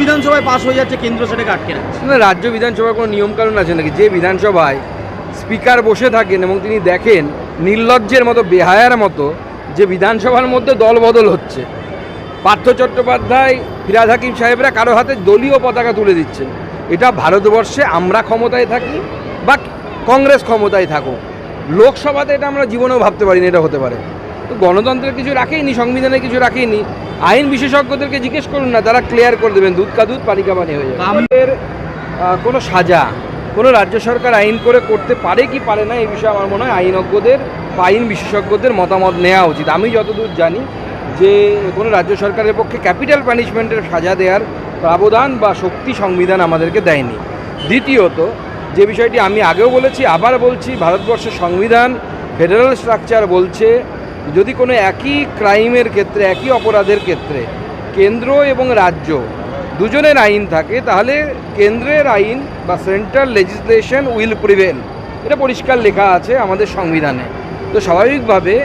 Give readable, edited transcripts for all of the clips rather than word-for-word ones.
বিধানসভায় পাস হয়ে যাচ্ছে, কেন্দ্র সেটাকে আটকে রাখছে। না, রাজ্য বিধানসভার কোনো নিয়মকানুন আছে নাকি? যে বিধানসভায় স্পিকার বসে থাকেন এবং তিনি দেখেন নির্লজ্জের মতো, বেহায়ার মতো যে বিধানসভার মধ্যে দলবদল হচ্ছে, পার্থ চট্টোপাধ্যায়, ফিরহাদ হাকিম সাহেবরা কারো হাতে দলীয় পতাকা তুলে দিচ্ছেন। এটা ভারতবর্ষে আমরা ক্ষমতায় থাকি বা কংগ্রেস ক্ষমতায় থাকুক, লোকসভাতে এটা আমরা জীবনেও ভাবতে পারি না এটা হতে পারে। তো গণতন্ত্রের কিছু রাখেইনি, সংবিধানে কিছু রাখেইনি। আইন বিশেষজ্ঞদেরকে জিজ্ঞেস করুন না, তারা ক্লিয়ার করে দেবেন, দুধ কা দুধ পানি কা পানি হয়ে যাবে। আমাদের কোনো সাজা কোনো রাজ্য সরকার আইন করে করতে পারে কি পারে না, এই বিষয়ে আমার মনে হয় আইনজ্ঞদের বা আইন বিশেষজ্ঞদের মতামত নেওয়া উচিত। আমি যতদূর জানি যে কোনো রাজ্য সরকারের পক্ষে ক্যাপিটাল পানিশমেন্টের সাজা দেওয়ার প্রাবধান বা শক্তি সংবিধান আমাদেরকে দেয়নি। দ্বিতীয়ত, যে বিষয়টি আমি আগেও বলেছি, আবার বলছি, ভারতবর্ষের সংবিধান ফেডারেল স্ট্রাকচার বলছে যদি কোনো একই ক্রাইমের ক্ষেত্রে, একই অপরাধের ক্ষেত্রে কেন্দ্র এবং রাজ্য দুজনের আইন থাকে, তাহলে কেন্দ্রের আইন বা সেন্ট্রাল লেজিসলেশন উইল প্রিভেল, এটা পরিষ্কার লেখা আছে আমাদের সংবিধানে। তো স্বাভাবিকভাবে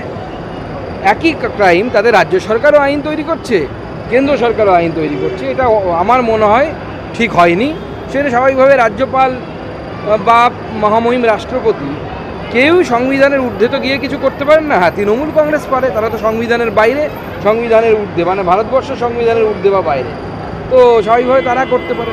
একই ক্রাইম তাদের রাজ্য সরকারও আইন তৈরি করছে, কেন্দ্র সরকারও আইন তৈরি করছে, এটা আমার মনে হয় ঠিক হয়নি। সেটা স্বাভাবিকভাবে রাজ্যপাল বা মহামহিম রাষ্ট্রপতি কেউ সংবিধানের ঊর্ধ্বে তো গিয়ে কিছু করতে পারেন না। হ্যাঁ, তৃণমূল কংগ্রেস পারে, তারা তো সংবিধানের বাইরে, সংবিধানের ঊর্ধ্বে, মানে ভারতবর্ষের সংবিধানের ঊর্ধ্বে বা বাইরে, তো স্বাভাবিকভাবে তারা করতে পারে।